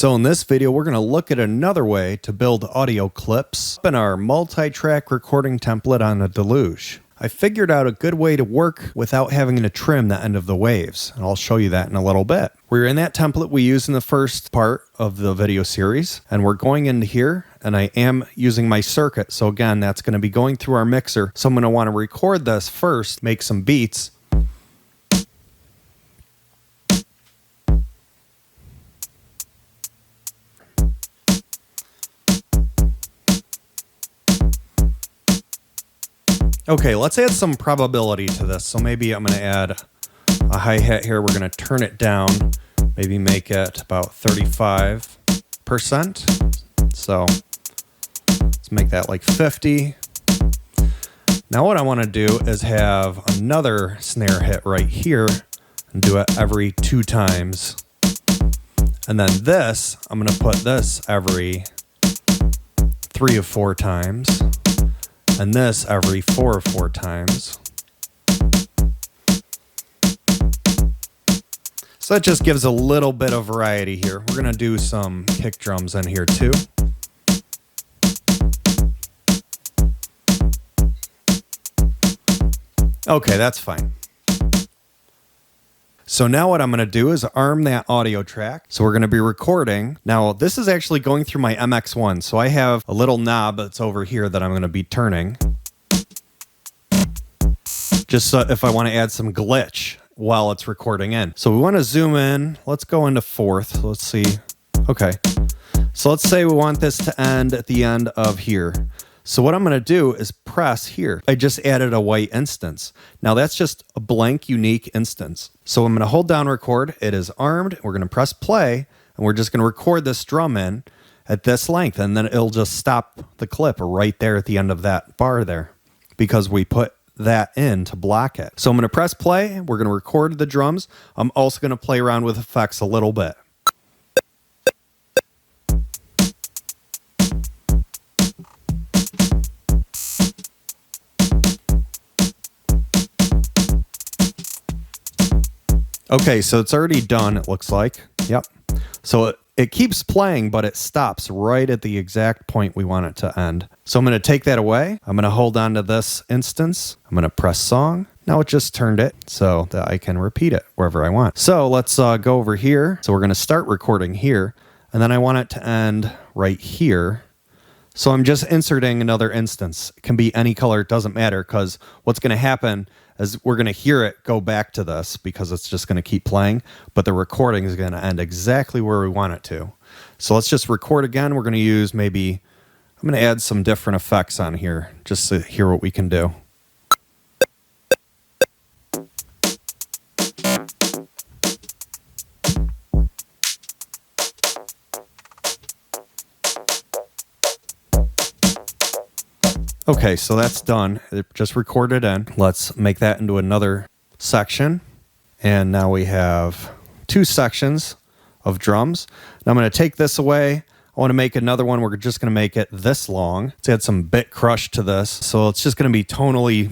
So in this video, we're going to look at another way to build audio clips in our multi-track recording template on the Deluge. I figured out a good way to work without having to trim the end of the waves, and I'll show you that in a little bit. We're in that template we used in the first part of the video series, and we're going into here, and I am using my circuit. So again, that's going to be going through our mixer. So I'm going to want to record this first, make some beats. Okay, let's add some probability to this. So maybe I'm going to add a hi-hat here. We're going to turn it down, maybe make it about 35%. So let's make that like 50. Now what I want to do is have another snare hit right here and do it every 2 times. And then this, I'm going to put this every 3 or 4 times. And this every 4 or 4 times. So that just gives a little bit of variety here. We're going to do some kick drums in here too. Okay, that's fine. So now what I'm going to do is arm that audio track. So we're going to be recording. Now this is actually going through my MX1. So I have a little knob that's over here that I'm going to be turning. Just so if I want to add some glitch while it's recording in. So we want to zoom in. Let's go into 4th. Let's see. Okay. So let's say we want this to end at the end of here. So what I'm going to do is press here. I just added a white instance. Now that's just a blank, unique instance. So I'm going to hold down record. It is armed. We're going to press play, and we're just going to record this drum in at this length, and then it'll just stop the clip right there at the end of that bar there because we put that in to block it. So I'm going to press play. We're going to record the drums. I'm also going to play around with effects a little bit. Okay, so it's already done, it looks like. Yep. So it keeps playing, but it stops right at the exact point we want it to end. So I'm going to take that away. I'm going to hold on to this instance. I'm going to press song. Now it just turned it so that I can repeat it wherever I want. So let's go over here. So we're going to start recording here, and then I want it to end right here. So I'm just inserting another instance. It can be any color, it doesn't matter, because what's going to happen is we're going to hear it go back to this because it's just going to keep playing, but the recording is going to end exactly where we want it to. So let's just record again. We're going to use I'm going to add some different effects on here just to hear what we can do. Okay, so that's done. It just recorded in. Let's make that into another section. And now we have 2 sections of drums. Now I'm going to take this away. I want to make another one. We're just going to make it this long. Let's add some bit crush to this. So it's just going to be tonally,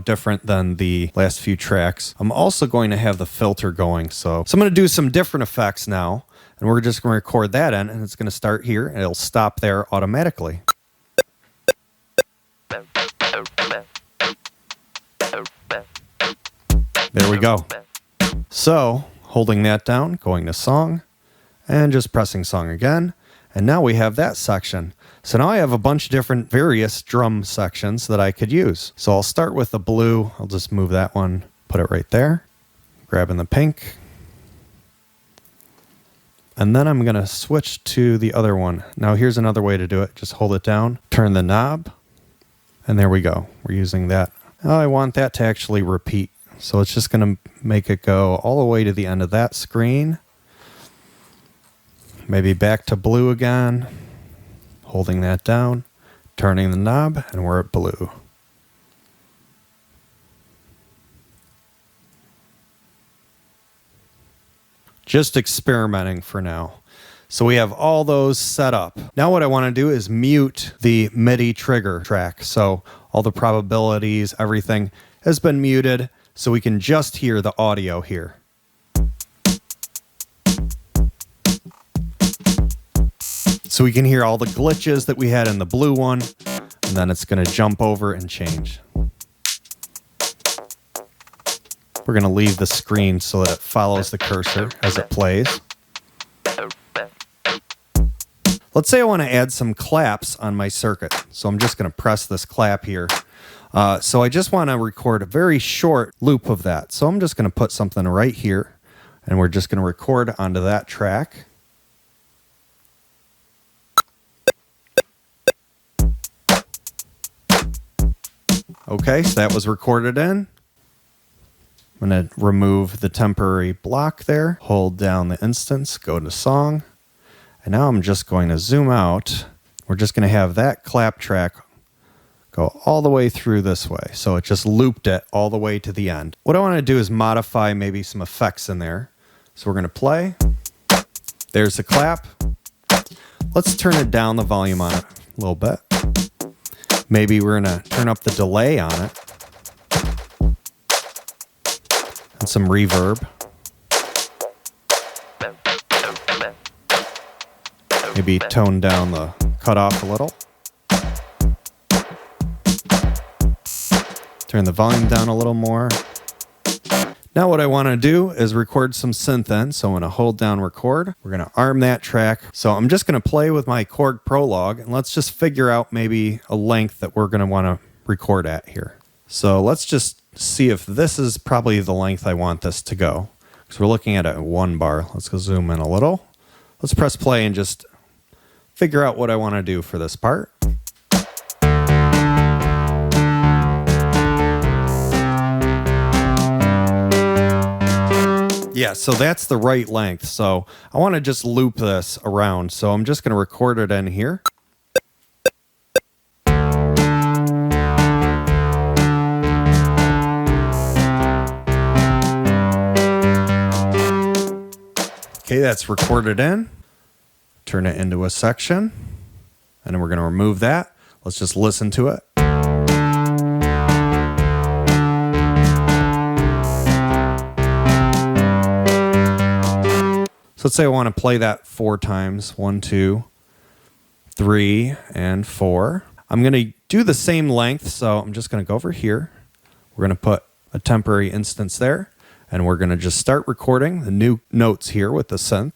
different than the last few tracks. I'm also going to have the filter going. So I'm going to do some different effects now. And we're just going to record that in. And it's going to start here. And it'll stop there automatically. There we go. So, holding that down, going to song, and just pressing song again. And now we have that section. So now I have a bunch of different various drum sections that I could use. So I'll start with the blue. I'll just move that one, put it right there. Grabbing the pink. And then I'm going to switch to the other one. Now here's another way to do it. Just hold it down, turn the knob, and there we go. We're using that. Now I want that to actually repeat. So it's just going to make it go all the way to the end of that screen. Maybe back to blue again. Holding that down, turning the knob, and we're at blue. Just experimenting for now. So we have all those set up. Now what I want to do is mute the Midi trigger track. So all the probabilities, everything has been muted. So we can just hear the audio here. So we can hear all the glitches that we had in the blue one, and then it's going to jump over and change. We're going to leave the screen so that it follows the cursor as it plays. Let's say I want to add some claps on my circuit. So I'm just going to press this clap here. So I just want to record a very short loop of that. So I'm just going to put something right here, and we're just going to record onto that track. Okay, so that was recorded in. I'm going to remove the temporary block there, hold down the instance, go to song, and now I'm just going to zoom out. We're just going to have that clap track go all the way through this way. So it just looped it all the way to the end. What I want to do is modify maybe some effects in there. So we're going to play. There's the clap. Let's turn it down, the volume on it a little bit. Maybe we're going to turn up the delay on it. And some reverb. Maybe tone down the cutoff a little. Turn the volume down a little more. Now what I want to do is record some synth in. So I'm going to hold down record. We're going to arm that track. So I'm just going to play with my chord prologue, and let's just figure out maybe a length that we're going to want to record at here. So let's just see if this is probably the length I want this to go. Because we're looking at a 1 bar. Let's go zoom in a little. Let's press play and just figure out what I want to do for this part. Yeah, so that's the right length. So I want to just loop this around. So I'm just going to record it in here. Okay, that's recorded in. Turn it into a section. And then we're going to remove that. Let's just listen to it. So let's say I want to play that 4 times. 1, 2, 3, and 4. I'm going to do the same length, so I'm just going to go over here. We're going to put a temporary instance there, and we're going to just start recording the new notes here with the synth.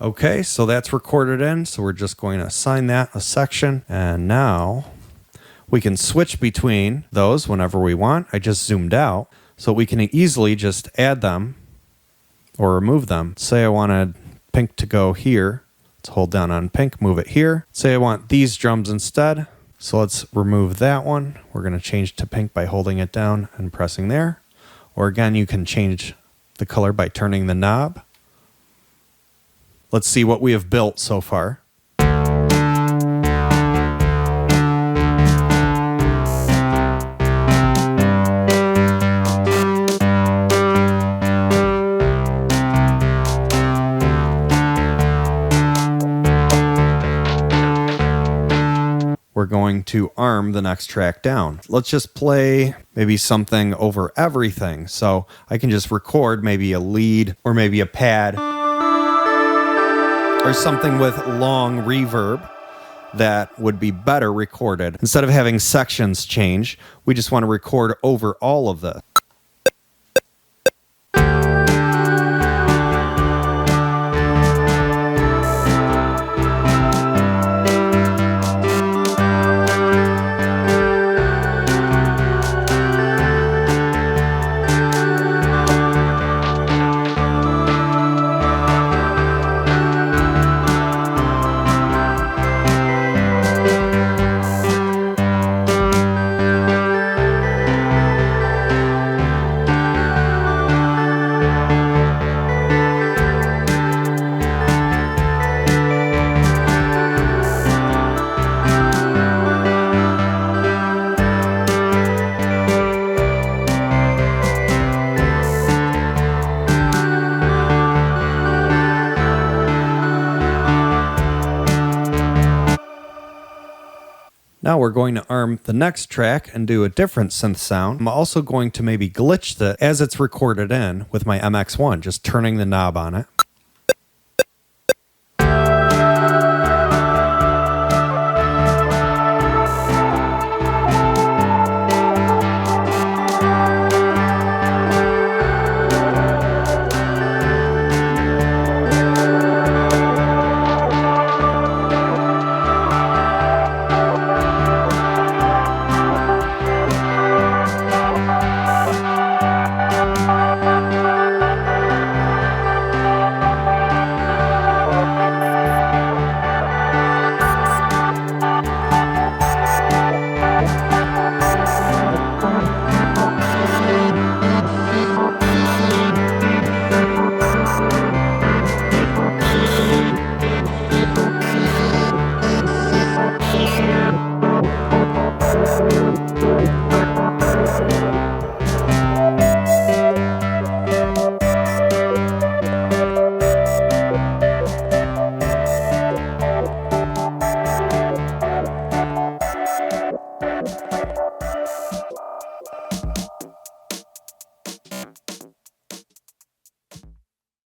Okay, so that's recorded in, so we're just going to assign that a section, and now we can switch between those whenever we want. I just zoomed out, so we can easily just add them or remove them. Say I wanted pink to go here. Let's hold down on pink, move it here. Say I want these drums instead, so let's remove that one. We're going to change to pink by holding it down and pressing there. Or again, you can change the color by turning the knob. Let's see what we have built so far. We're going to arm the next track down. Let's just play maybe something over everything. So I can just record maybe a lead or maybe a pad, or something with long reverb that would be better recorded. Instead of having sections change, we just want to record over all of this. Now we're going to arm the next track and do a different synth sound. I'm also going to maybe glitch it as it's recorded in with my MX1, just turning the knob on it.